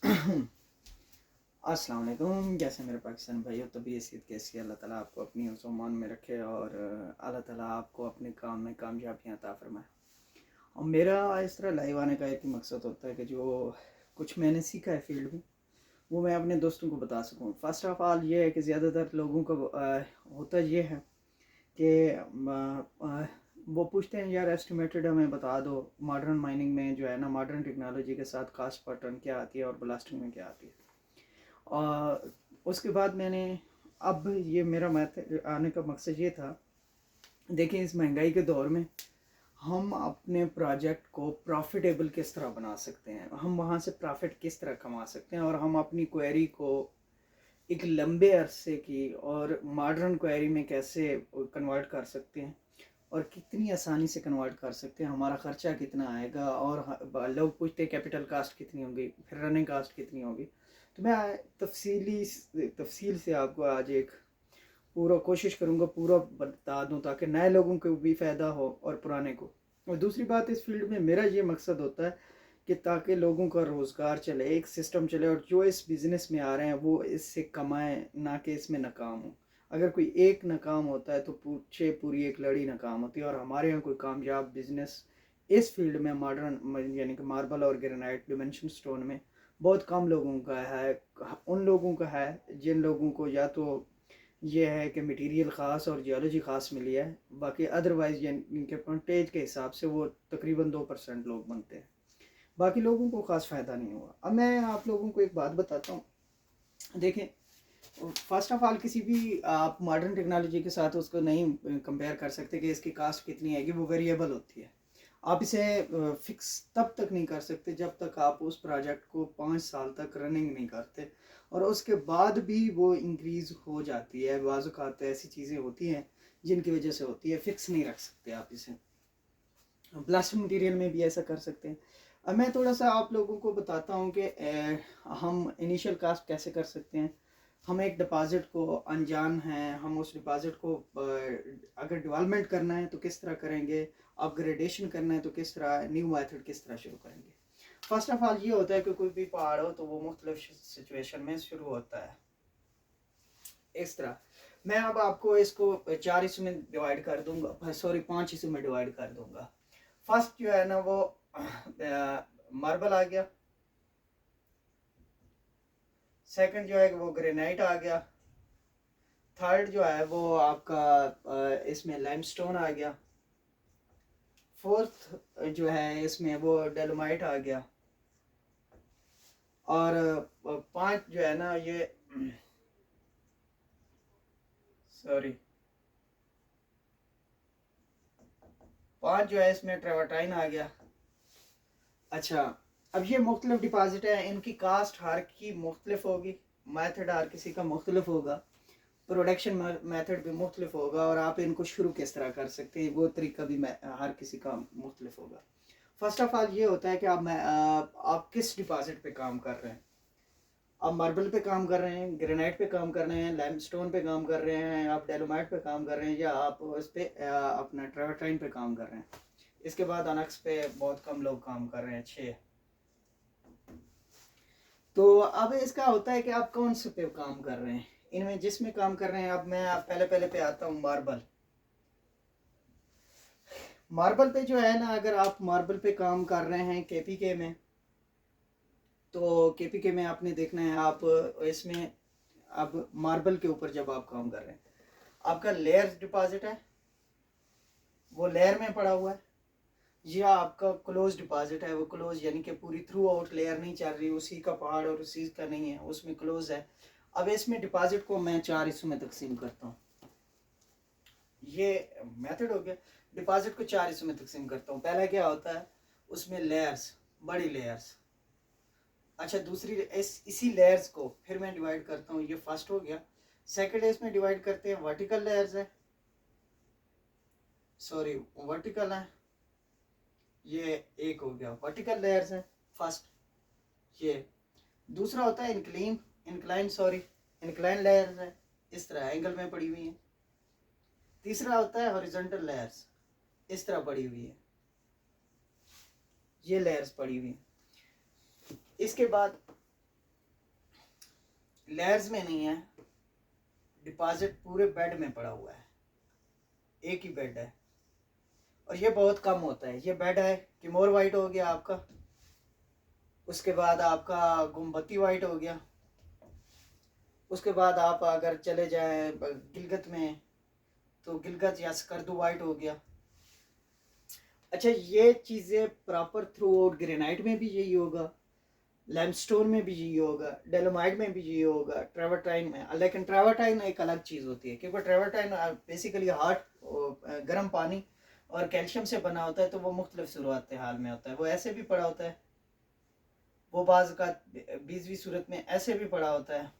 अस्सलाम वालेकुम। कैसे मेरे पाकिस्तान भाइयों, तबीयत कैसी है? अल्लाह ताला आपको अपनी मान में रखे और अल्लाह ताला आपको अपने काम में कामयाबियाँ अता फरमाए। और मेरा इस तरह लाइव आने का एक ही मकसद होता है कि जो कुछ मैंने सीखा है फील्ड में वो मैं अपने दोस्तों को बता सकूँ। फ़र्स्ट ऑफ़ ऑल ये है कि ज़्यादातर लोगों का होता ये है कि वो पूछते हैं यार एस्टिमेटेड हमें बता दो, मॉडर्न माइनिंग में जो है ना, मॉडर्न टेक्नोलॉजी के साथ कास्ट पर टन क्या आती है और ब्लास्टिंग में क्या आती है। और उसके बाद मैंने, अब ये मेरा मैथ आने का मकसद ये था, देखिए इस महंगाई के दौर में हम अपने प्रोजेक्ट को प्रॉफिटेबल किस तरह बना सकते हैं, हम वहाँ से प्रॉफिट किस तरह कमा सकते हैं और हम अपनी क्वेरी को एक लंबे अरसे की और मॉडर्न क्वेरी में कैसे कन्वर्ट कर सकते हैं और कितनी आसानी से कन्वर्ट कर सकते हैं, हमारा ख़र्चा कितना आएगा। और लोग पूछते हैं कैपिटल कास्ट कितनी होगी, फिर रनिंग कास्ट कितनी होगी। तो मैं तफसील से आपको आज एक पूरा कोशिश करूँगा, पूरा बता दूँ ताकि नए लोगों को भी फ़ायदा हो और पुराने को। और दूसरी बात, इस फील्ड में मेरा ये मकसद होता है कि ताकि लोगों का रोज़गार चले, एक सिस्टम चले और जो इस बिज़नेस में आ रहे हैं वो इससे कमाएं, ना कि इसमें नाकाम हो। अगर कोई एक नाकाम होता है तो पूछे पूरी एक लड़ी नाकाम होती है। और हमारे यहाँ कोई कामयाब बिज़नेस इस फील्ड में मॉडर्न यानी कि मार्बल और ग्रेनाइट डिमेंशन स्टोन में बहुत कम लोगों का है। उन लोगों का है जिन लोगों को या तो ये है कि मटेरियल ख़ास और जियोलॉजी ख़ास मिली है, बाकी अदरवाइज़ ये इनके परसेंटेज के हिसाब से वो तकरीबन 2% लोग बनते हैं, बाकी लोगों को ख़ास फ़ायदा नहीं हुआ। अब मैं आप लोगों को एक बात बताता हूँ। देखें, फर्स्ट ऑफ ऑल किसी भी आप मॉडर्न टेक्नोलॉजी के साथ उसको नहीं कंपेयर कर सकते कि इसकी कास्ट कितनी आएगी, वो वेरिएबल होती है। आप इसे फिक्स तब तक नहीं कर सकते जब तक आप उस प्रोजेक्ट को 5 साल तक रनिंग नहीं करते, और उसके बाद भी वो इंक्रीज़ हो जाती है। बाज़ औक़ात ऐसी चीज़ें होती हैं जिनकी वजह से होती है, फिक्स नहीं रख सकते आप इसे। प्लास्टिक मटेरियल में भी ऐसा कर सकते हैं। अब मैं थोड़ा सा आप लोगों को बताता हूँ कि हम इनिशियल कास्ट कैसे कर सकते हैं। हम एक डिपॉज़िट को अनजान हैं, हम उस डिपॉज़िट को अगर डेवलपमेंट करना है तो किस तरह करेंगे, अपग्रेडेशन करना है तो किस तरह, न्यू मेथड किस तरह शुरू करेंगे। फर्स्ट ऑफ ऑल ये होता है कि कोई भी पहाड़ हो तो वो मुख्तलिफ सिचुएशन में शुरू होता है इस तरह। मैं अब आपको इसको 4 हिस्सों में डिवाइड कर दूंगा, सॉरी 5 हिस्सों में डिवाइड कर दूंगा। फर्स्ट जो है ना वो मार्बल आ गया, सेकंड जो है वो ग्रेनाइट आ गया, थर्ड जो है वो आपका इसमें लाइमस्टोन आ गया, फोर्थ जो है इसमें वो डेलोमाइट आ गया, और पांच जो है ना ये सॉरी पांच जो है इसमें ट्रेवर्टाइन आ गया। अच्छा, अब ये मुख्तलिफ डिपॉजिट है, इनकी कास्ट हर की मुख्तलिफ होगी, मेथड हर किसी का मुख्तलिफ होगा, प्रोडक्शन मेथड भी मुख्तलिफ होगा, और आप इनको शुरू किस तरह कर सकते हैं वो तरीका भी हर किसी का मुख्तलिफ होगा। फर्स्ट ऑफ ऑल ये होता है कि आप किस डिपॉजिट पे काम कर रहे हैं। आप मार्बल पे काम कर रहे हैं, ग्रेनाइट पे काम कर रहे हैं, लाइमस्टोन पे काम कर रहे हैं, आप डेलोमाइट पे काम कर रहे हैं, या आप उस पे अपना ट्रेवर्टाइन पे काम कर रहे हैं। इसके बाद अनक्स पे बहुत कम लोग काम कर रहे हैं, 6। तो अब इसका होता है कि आप कौन से पे काम कर रहे हैं, इनमें जिसमें काम कर रहे हैं। अब मैं पहले पे आता हूँ मार्बल। मार्बल पे जो है ना, अगर आप मार्बल पे काम कर रहे हैं केपीके में, तो केपीके में आपने देखना है, आप इसमें अब मार्बल के ऊपर जब आप काम कर रहे हैं, आपका लेयर डिपॉजिट है, वो लेयर में पड़ा हुआ है, या आपका क्लोज डिपॉजिट है, वो क्लोज यानी कि पूरी थ्रू आउट लेयर नहीं चल रही, उसी का पहाड़ और उसी का नहीं है, उसमें क्लोज है। अब इसमें डिपॉजिट को मैं 4 हिस्सों में तकसीम करता हूँ। ये मेथड हो गया, डिपॉजिट को 4 हिस्सों में तकसीम करता हूँ। पहला क्या होता है, उसमें लेयर्स, बड़ी लेयर्स। अच्छा, दूसरी इसी लेयर्स को फिर मैं डिवाइड करता हूँ, ये फर्स्ट हो गया। सेकंड इसमें डिवाइड करते हैं, वर्टिकल लेयर्स है, सॉरी वर्टिकल है, ये एक हो गया, वर्टिकल लेयर्स है फर्स्ट। ये दूसरा होता है इंक्लाइन लेयर्स है, इस तरह एंगल में पड़ी हुई है। तीसरा होता है हॉरिजॉन्टल लेयर्स, इस तरह पड़ी हुई है, ये लेयर्स पड़ी हुई है। इसके बाद लेयर्स में नहीं है, डिपॉजिट पूरे बेड में पड़ा हुआ है, एक ही बेड है और ये बहुत कम होता है। ये बेड है किमोर वाइट हो गया आपका, उसके बाद आपका गुम्बती वाइट हो गया, उसके बाद आप अगर चले जाए गिलगत में तो गिलगत या स्कर्दू वाइट हो गया। अच्छा, ये चीज़ें प्रॉपर थ्रू आउट ग्रेनाइट में भी यही होगा, लैमस्टोन में भी यही होगा, डेलोमाइट में भी यही होगा, ट्रेवर्टाइन में। लेकिन ट्रेवर्टाइन एक अलग चीज़ होती है क्योंकि ट्रेवर्टाइन बेसिकली हार्ट गर्म पानी और कैल्शियम से बना होता है, तो वो मुख्तलिफ सूरत हाल में होता है। वो ऐसे भी पड़ा होता है, वो बाज़ का 20वीं सूरत में ऐसे भी पड़ा होता है।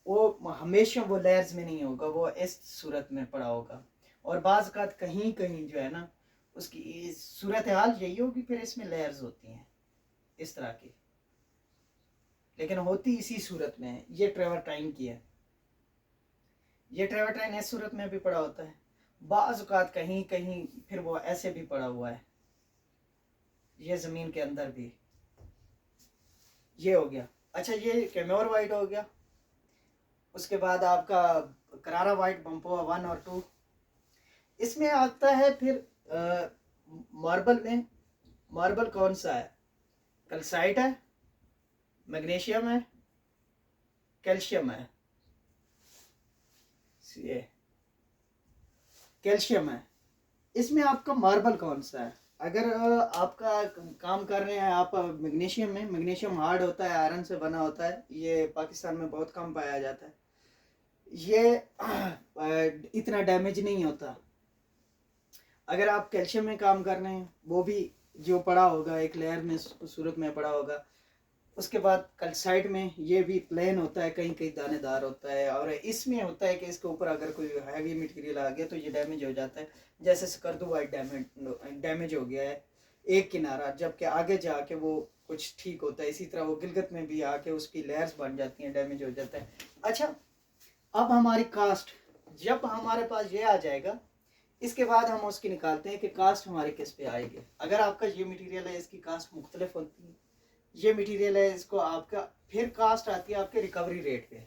वो हमेशा वो लेयर्स में नहीं होगा, वो इस सूरत में पड़ा होगा। और बाज़ का कहीं कहीं जो है ना उसकी सूरत हाल यही होगी, फिर इसमें लेयर्स होती हैं इस तरह की, लेकिन होती इसी सूरत में है। ये ट्रेवर्टाइन की है, ये ट्रेवर्टाइन इस सूरत में भी पड़ा होता है, बाज़ औक़ात कहीं कहीं फिर वो ऐसे भी पड़ा हुआ है, ये ज़मीन के अंदर भी। ये हो गया। अच्छा, ये कैम्योर वाइट हो गया। उसके बाद आपका करारा वाइट बम्पोआ 1 और 2। इसमें आता है फिर मार्बल में। मार्बल कौन सा है? कैल्साइट है, मैग्नीशियम है, कैल्शियम है, ये कैल्शियम है। इसमें आपका मार्बल कौन सा है? अगर आपका काम कर रहे हैं आप मैग्नीशियम में, मैग्नीशियम हार्ड होता है, आयरन से बना होता है, ये पाकिस्तान में बहुत कम पाया जाता है, ये इतना डैमेज नहीं होता। अगर आप कैल्शियम में काम कर रहे हैं, वो भी जो पड़ा होगा एक लेयर में सूरत में पड़ा होगा। उसके बाद कैल्साइट में ये भी प्लेन होता है, कहीं कहीं दानेदार होता है, और इसमें होता है कि इसके ऊपर अगर कोई हैवी मटेरियल आ गया तो ये डैमेज हो जाता है। जैसे स्कर्दू वाइट डैमेज हो गया है एक किनारा, जबकि आगे जाके वो कुछ ठीक होता है। इसी तरह वो गिलगत में भी आके उसकी लेयर्स बन जाती हैं, डैमेज हो जाता है। अच्छा, अब हमारी कास्ट जब हमारे पास ये आ जाएगा, इसके बाद हम उसकी निकालते हैं कि कास्ट हमारी किस पे आएगी। अगर आपका ये मटेरियल है, इसकी कास्ट मुख्तलिफ होती है। ये मटेरियल है, इसको आपका फिर कास्ट आती है आपके रिकवरी रेट पे।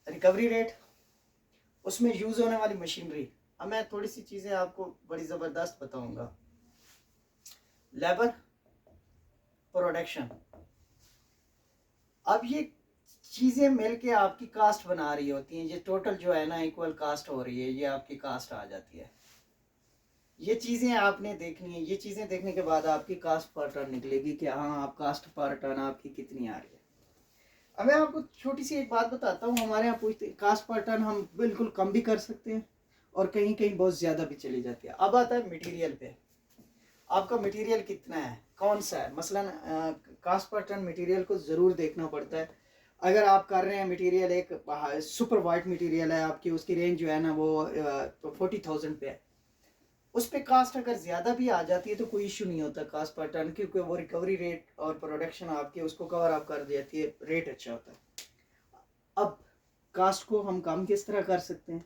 रिकवरी रेट, उसमें यूज होने वाली मशीनरी। अब मैं थोड़ी सी चीजें आपको बड़ी जबरदस्त बताऊंगा। लेबर, प्रोडक्शन, अब ये चीजें मिलके आपकी कास्ट बना रही होती हैं। ये टोटल जो है ना इक्वल कास्ट हो रही है, ये आपकी कास्ट आ जाती है। ये चीज़ें आपने देखनी है। ये चीज़ें देखने के बाद आपकी कास्ट पर टर्न निकलेगी कि हाँ आप कास्ट पर टर्न आपकी कितनी आ रही है। अब मैं आपको छोटी सी एक बात बताता हूँ। हमारे यहाँ पूछते कास्ट पर टर्न हम बिल्कुल कम भी कर सकते हैं और कहीं कहीं बहुत ज़्यादा भी चली जाती है। अब आता है मटेरियल पे, आपका मटेरियल कितना है, कौन सा है। मसलन कास्ट पर टर्न मटेरियल को ज़रूर देखना पड़ता है। अगर आप कर रहे हैं मटेरियल एक सुपर वाइट मटेरियल है आपकी, उसकी रेंज जो है ना वो 40,000 पे है, उस पर कास्ट अगर ज़्यादा भी आ जाती है तो कोई इशू नहीं होता कास्ट पर टर्न, क्योंकि वो रिकवरी रेट और प्रोडक्शन आपकी उसको कवर अप कर देती है, रेट अच्छा होता है। अब कास्ट को हम कम किस तरह कर सकते हैं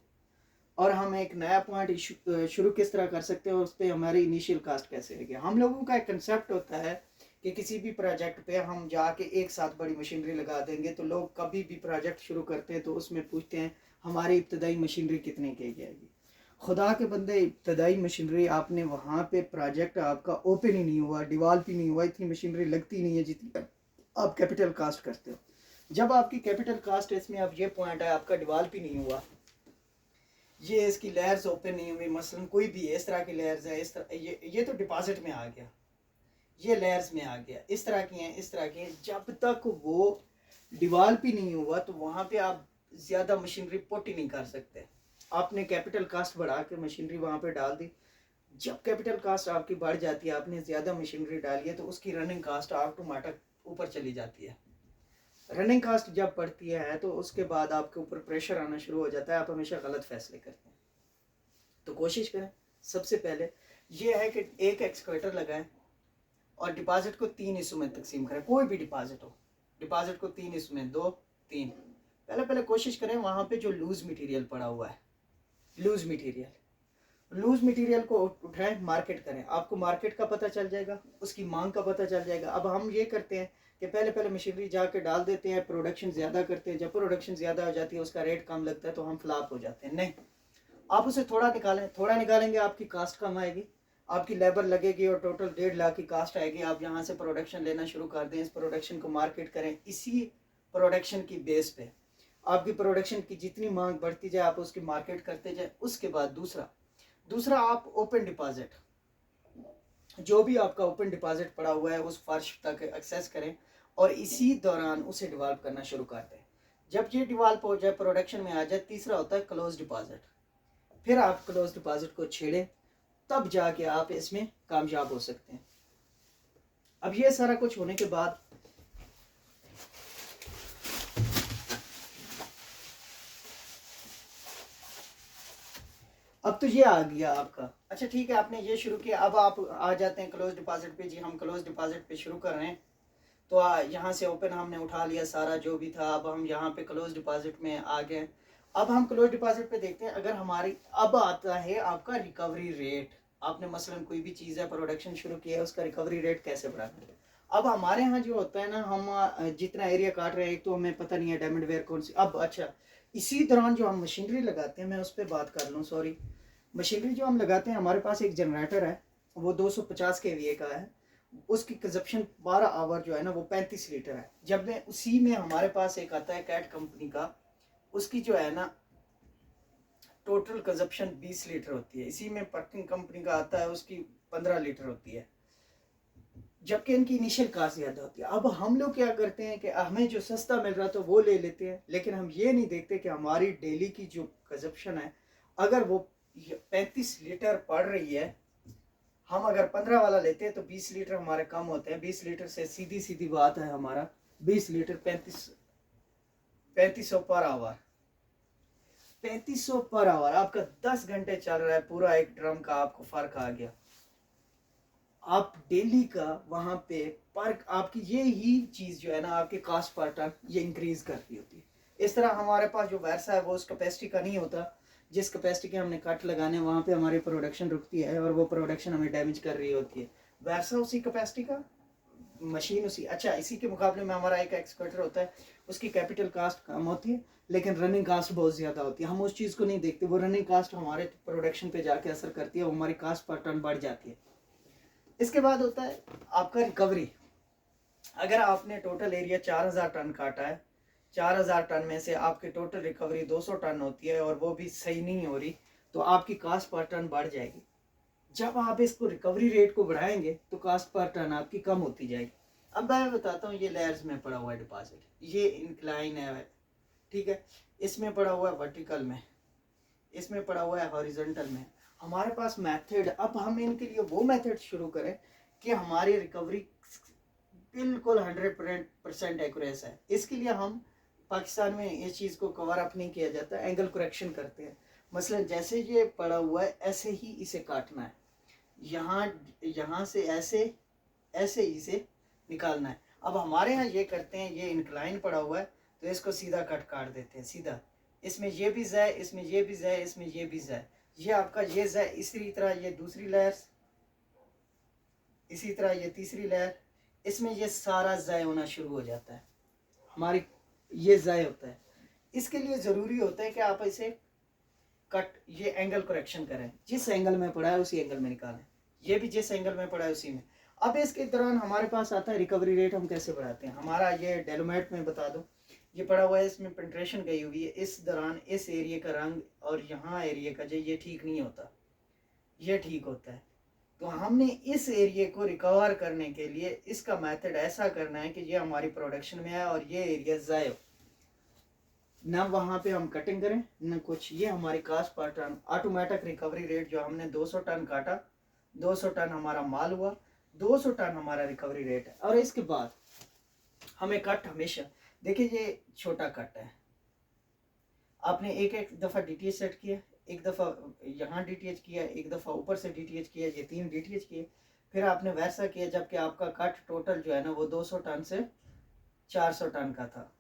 और हम एक नया पॉइंट शुरू किस तरह कर सकते हैं और उस पर हमारी इनिशियल कास्ट कैसे रहेगी। हम लोगों का एक कंसेप्ट होता है कि किसी भी प्रोजेक्ट पे हम जाके एक साथ बड़ी मशीनरी लगा देंगे, तो लोग कभी भी प्रोजेक्ट शुरू करते हैं तो उसमें पूछते हैं हमारी इब्तदाई मशीनरी कितने की जाएगी। खुदा के बंदे, इब्तदाई मशीनरी आपने वहाँ पे प्रोजेक्ट आपका ओपन ही नहीं हुआ, डिवेल्प ही नहीं हुआ, इतनी मशीनरी लगती नहीं है जितनी आप कैपिटल कास्ट करते हो। जब आपकी कैपिटल कास्ट इसमें अब ये पॉइंट है आपका डिवेल्प ही नहीं हुआ, ये इसकी लेयर्स ओपन नहीं हुई, मसलन कोई भी इस तरह की लेयर्स है, इस तरह ये तो डिपॉजिट में आ गया, ये लेयर्स में आ गया, इस तरह की हैं, इस तरह की हैं। जब तक वो डिवेल्प ही नहीं हुआ तो वहाँ पे आप ज़्यादा मशीनरी पुट ही नहीं कर सकते। आपने कैपिटल कास्ट बढ़ा के मशीनरी वहाँ पे डाल दी। जब कैपिटल कास्ट आपकी बढ़ जाती है, आपने ज़्यादा मशीनरी डाली है, तो उसकी रनिंग कास्ट ऑटोमेटिक ऊपर चली जाती है। रनिंग कास्ट जब बढ़ती है तो उसके बाद आपके ऊपर प्रेशर आना शुरू हो जाता है, आप हमेशा गलत फैसले करते हैं। तो कोशिश करें सबसे पहले ये है कि एक एक्सकवेटर लगाएं और डिपॉजिट को 3 हिस्सों में तकसीम करें। कोई भी डिपॉजिट हो, डिपॉजिट को 3 हिस्सों में, 2 3। पहले कोशिश करें वहाँ पे जो लूज मटेरियल पड़ा हुआ है, लूज मटेरियल लूज मटेरियल को उठाएं, मार्केट करें, आपको मार्केट का पता चल जाएगा, उसकी मांग का पता चल जाएगा। अब हम ये करते हैं कि पहले पहले मशीनरी जाके डाल देते हैं, प्रोडक्शन ज़्यादा करते हैं, जब प्रोडक्शन ज़्यादा हो जाती है उसका रेट कम लगता है तो हम फ्लॉप हो जाते हैं। नहीं, आप उसे थोड़ा निकालें, थोड़ा निकालेंगे आपकी कास्ट कम आएगी, आपकी लेबर लगेगी और टोटल 1.5 लाख की कास्ट आएगी। आप यहाँ से प्रोडक्शन लेना शुरू कर दें, इस प्रोडक्शन को मार्केट करें, इसी प्रोडक्शन की बेस पे आपकी प्रोडक्शन की जितनी मांग बढ़ती जाए आप उसकी मार्केट करते जाए। उसके बाद दूसरा दूसरा आप ओपन डिपॉजिट, जो भी आपका ओपन डिपॉजिट पड़ा हुआ है उस फर्श तक एक्सेस करें और इसी दौरान उसे डिवेल्प करना शुरू कर दें। जब ये डिवेल्प हो जाए, प्रोडक्शन में आ जाए, तीसरा होता है क्लोज डिपॉजिट। फिर आप क्लोज डिपॉजिट को छेड़ें, तब जाके आप इसमें कामयाब हो सकते हैं। अब ये सारा कुछ होने के बाद अब तो ये आ गया आपका। अच्छा ठीक है, आपने ये शुरू किया, अब आप आ जाते हैं क्लोज डिपॉजिट पे। जी हम क्लोज डिपॉजिट पे शुरू कर रहे हैं। तो यहाँ से ओपन हमने उठा लिया सारा जो भी था, अब हम यहाँ पे क्लोज डिपॉजिट में आ गए। अब हम क्लोज डिपॉजिट पे देखते हैं, अगर हमारी अब आता है आपका रिकवरी रेट। आपने मसलन कोई भी चीज़ है, प्रोडक्शन शुरू किया है, उसका रिकवरी रेट कैसे बढ़ाना है। अब हमारे यहाँ जो होता है ना, हम जितना एरिया काट रहे हैं, एक तो हमें पता नहीं है डायमंड वेयर कौन सी। अब अच्छा, इसी दौरान जो हम मशीनरी लगाते हैं, मैं उस पर बात कर लूँ, सॉरी। मशीनरी जो हम लगाते हैं, हमारे पास एक जनरेटर है, वो 250 kVA का है। उसकी कंजप्शन 12 आवर जो है ना वो 35 लीटर है। जब मैं उसी में हमारे पास एक आता है कैट कंपनी का, उसकी जो है ना टोटल कंजप्शन 20 लीटर होती है। इसी में पर्किंग कंपनी का आता है, उसकी 15 लीटर होती है, जबकि इनकी इनिशियल कास्ट ज़्यादा होती है। अब हम लोग क्या करते हैं कि हमें जो सस्ता मिल रहा था वो ले लेते हैं, लेकिन हम ये नहीं देखते कि हमारी डेली की जो कंजप्शन है, अगर वो 35 लीटर पड़ रही है, हम अगर 15 वाला लेते हैं तो 20 लीटर हमारे कम होते हैं। 20 लीटर से सीधी सीधी बात है हमारा 20 litre 3500 per hour. 3500 per hour आपका 10 घंटे चल रहा है, पूरा एक ड्रम का आपको फर्क आ गया। आप डेली का वहां पे पर आपकी ये ही चीज जो है ना आपके कास्ट पर टन ये इंक्रीज कर रही होती है। इस तरह हमारे पास जो वैसा है वो उस कैपेसिटी का नहीं होता, जिस कैपेसिटी के हमने कट लगाने वहां पे हमारी प्रोडक्शन रुकती है और वो प्रोडक्शन हमें डैमेज कर रही होती है। वैसा उसी कैपेसिटी का मशीन उसी। अच्छा, इसी के मुकाबले में हमारा एक एक्सकवेटर होता है, उसकी कैपिटल कास्ट कम होती है लेकिन रनिंग कास्ट बहुत ज़्यादा होती है। हम उस चीज़ को नहीं देखते, वो रनिंग कास्ट हमारे प्रोडक्शन पे जाके असर करती है, वो हमारी कास्ट पर टन बढ़ जाती है। इसके बाद होता है आपका रिकवरी। अगर आपने टोटल एरिया 4000 टन काटा है, 4000 टन में से आपकी टोटल रिकवरी 200 टन होती है और वो भी सही नहीं हो रही, तो आपकी कास्ट पर टन बढ़ जाएगी। जब आप इसको रिकवरी रेट को बढ़ाएंगे तो कास्ट पर टन आपकी कम होती जाएगी। अब मैं बताता हूँ, ये लेयर्स में पड़ा हुआ है डिपॉजिट, ये इंक्लाइन है, ठीक है, इसमें पड़ा हुआ है वर्टिकल में, इसमें पड़ा हुआ है हॉरिजॉन्टल में। हमारे पास मेथड, अब हम इनके लिए वो मेथड शुरू करें कि हमारी रिकवरी बिल्कुल 100% एक्यूरेस है। इसके लिए हम पाकिस्तान में इस चीज़ को कवर अप नहीं किया जाता, एंगल करेक्शन करते हैं। मसलन जैसे ये पड़ा हुआ है ऐसे ही इसे काटना है, यहाँ यहाँ से ऐसे ऐसे इसे निकालना है। अब हमारे यहाँ ये करते हैं, ये इंक्लाइन पड़ा हुआ है तो इसको सीधा कट काट देते हैं सीधा। इसमें ये भी ज़ाय, इसमें ये भी ज़ाय, इसमें ये भी ज़ाय, ये आपका ये ज़ाय, इसी तरह ये दूसरी लेयर, इसी तरह ये तीसरी लेयर, इसमें ये सारा ज़ाय होना शुरू हो जाता है, हमारी ये ज़ाय होता है। इसके लिए ज़रूरी होता है कि आप इसे कट, ये एंगल करेक्शन करें, जिस एंगल में पड़ा है उसी एंगल में निकालें, ये भी जिस एंगल में पड़ा है उसी में। अब इसके दौरान हमारे पास आता है रिकवरी रेट हम कैसे बढ़ाते हैं। हमारा ये डेलोमेट में बता दो, ये पड़ा हुआ है, इसमें पेंट्रेशन गई हुई है, इस दौरान इस एरिया का रंग और यहाँ एरिया का जो ये ठीक नहीं होता, ये ठीक होता है। तो हमने इस एरिया को रिकवर करने के लिए इसका मेथड ऐसा करना है कि ये हमारी प्रोडक्शन में है और ये एरिया ज़ाय हो ना, वहाँ पे हम कटिंग करें ना कुछ। ये हमारी कास्ट पर टन ऑटोमेटिक रिकवरी रेट जो हमने 200 टन काटा, 200 टन हमारा माल हुआ, 200 टन हमारा रिकवरी रेट है। और इसके बाद हमें कट हमेशा, देखिए ये छोटा कट है, आपने एक एक दफ़ा DTH सेट किया, एक दफ़ा यहाँ DTH किया, एक दफ़ा ऊपर से DTH किया, ये 3 DTH किए, फिर आपने वैसा किया, जबकि आपका कट टोटल जो है ना वो 200 टन से 400 टन का था।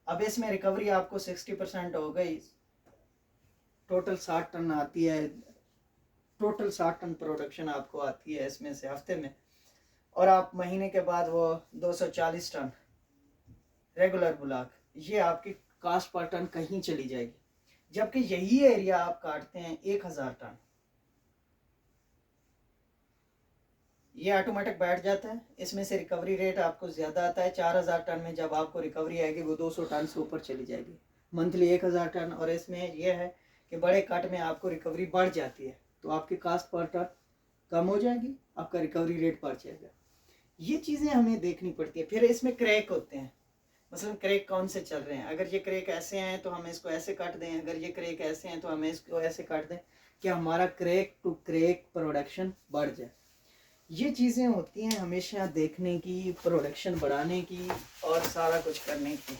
अब इसमें रिकवरी आपको 60% हो गई, टोटल 60 टन आती है, टोटल 60 टन प्रोडक्शन आपको आती है इसमें से हफ्ते में, और आप महीने के बाद वो 240 टन रेगुलर ब्लॉक, ये आपकी कास्ट पर टन कहीं चली जाएगी। जबकि यही एरिया आप काटते हैं 1000 टन, ये ऑटोमेटिक बैठ जाता है। इसमें से रिकवरी रेट आपको ज़्यादा आता है। 4000 टन में जब आपको रिकवरी आएगी वो 200 टन से ऊपर चली जाएगी, मंथली 1000 टन। और इसमें यह है कि बड़े कट में आपको रिकवरी बढ़ जाती है, तो आपकी कास्ट पर टन कम हो जाएगी, आपका रिकवरी रेट बढ़ जाएगा। ये चीज़ें हमें देखनी पड़ती है। फिर इसमें क्रैक होते हैं, मसलन क्रैक कौन से चल रहे हैं। अगर ये क्रैक ऐसे हैं तो हम इसको ऐसे काट दें, अगर ये क्रैक ऐसे हैं तो हम इसको ऐसे काट दें, कि हमारा क्रैक टू क्रैक प्रोडक्शन बढ़ जाए। ये चीज़ें होती हैं हमेशा देखने की, प्रोडक्शन बढ़ाने की और सारा कुछ करने की।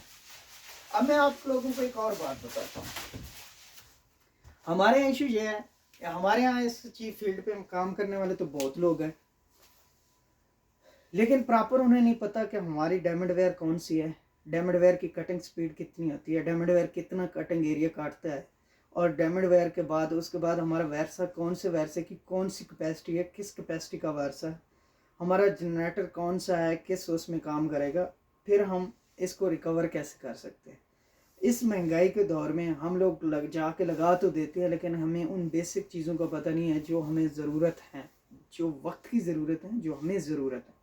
अब मैं आप लोगों को एक और बात बताता हूँ। हमारे यहाँ इशू ये है, हमारे यहाँ इस चीज फील्ड पे काम करने वाले तो बहुत लोग हैं, लेकिन प्रॉपर उन्हें नहीं पता कि हमारी डायमंड वेयर कौन सी है, डायमंड वेयर की कटिंग स्पीड कितनी होती है, डायमंड वेयर कितना कटिंग एरिया काटता है, और डायमंड वेयर के बाद उसके बाद हमारा वैरसा कौन से वैरसे की कौन सी कैपेसिटी है, किस कैपेसिटी का वैरसा है, हमारा जनरेटर कौन सा है, किस उसमें काम करेगा, फिर हम इसको रिकवर कैसे कर सकते हैं। इस महंगाई के दौर में हम लोग जाके लगा तो देते हैं, लेकिन हमें उन बेसिक चीज़ों का पता नहीं है जो हमें ज़रूरत है, जो वक्त की ज़रूरत है, जो हमें ज़रूरत है।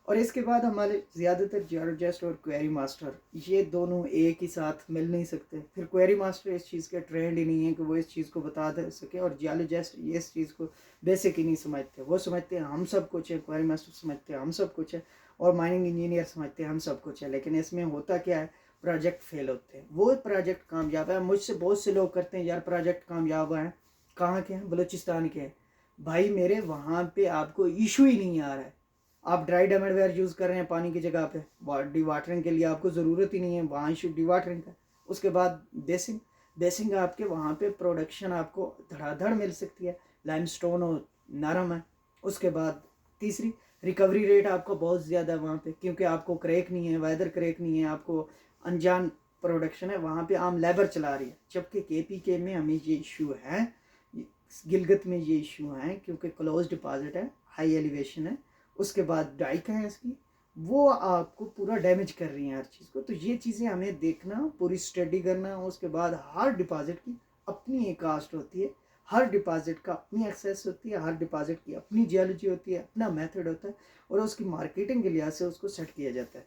और इसके बाद हमारे ज़्यादातर जियोलॉजिस्ट और क्वेरी मास्टर, ये दोनों एक ही साथ मिल नहीं सकते। फिर क्वेरी मास्टर इस चीज़ के ट्रेंड ही नहीं है कि वो इस चीज़ को बता दे सके, और जियोलॉजिस्ट ये इस चीज़ को बेसिक ही नहीं समझते। वो समझते हैं हम सब कुछ है, क्वेरी मास्टर समझते हैं हम सब कुछ है, और माइनिंग इंजीनियर समझते हैं हम सब कुछ है। लेकिन इसमें होता क्या है, प्रोजेक्ट फेल होते हैं। वो प्रोजेक्ट कामयाब है, मुझसे बहुत से लोग करते हैं यार प्रोजेक्ट कामयाब है, कहाँ के हैं, बलूचिस्तान के हैं। भाई मेरे वहाँ पे आपको इशू ही नहीं आ रहा है, आप ड्राई डायमंड वेयर यूज़ कर रहे हैं पानी की जगह पे, डी वाटरिंग के लिए आपको ज़रूरत ही नहीं है, वहाँ इशू डी वाटरिंग का। उसके बाद बेसिंग, बेसिंग आपके वहाँ पे प्रोडक्शन आपको धड़ाधड़ मिल सकती है, लाइमस्टोन और नरम है। उसके बाद तीसरी, रिकवरी रेट आपका बहुत ज़्यादा है वहाँ पे, क्योंकि आपको क्रैक नहीं है, वेदर क्रैक नहीं है, आपको अनजान प्रोडक्शन है, वहाँ पे आम लेबर चला रही है। जबकि KPK में हमें ये इशू है, गिलगित में ये इशू है, क्योंकि क्लोज डिपॉजिट है, हाई एलिवेशन है, उसके बाद डाइक है इसकी, वो आपको पूरा डैमेज कर रही हैं हर चीज़ को। तो ये चीज़ें हमें देखना, पूरी स्टडी करना। उसके बाद हर डिपॉजिट की अपनी एक कास्ट होती है, हर डिपॉजिट का अपनी एक्सेस होती है, हर डिपॉजिट की अपनी जियोलॉजी होती है, अपना मेथड होता है, और उसकी मार्केटिंग के लिहाज से उसको सेट किया जाता है।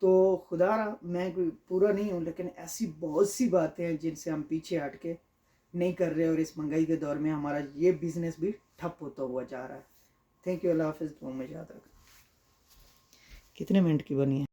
तो खुदा रहा मैं कोई पूरा नहीं हूँ, लेकिन ऐसी बहुत सी बातें हैं जिनसे हम पीछे हट के नहीं कर रहे, और इस महंगाई के दौर में हमारा ये बिजनेस भी ठप होता हुआ जा रहा है। थैंक यू, अल्लाह हाफिज़, दुआ में याद रखना। कितने मिनट की बनी है?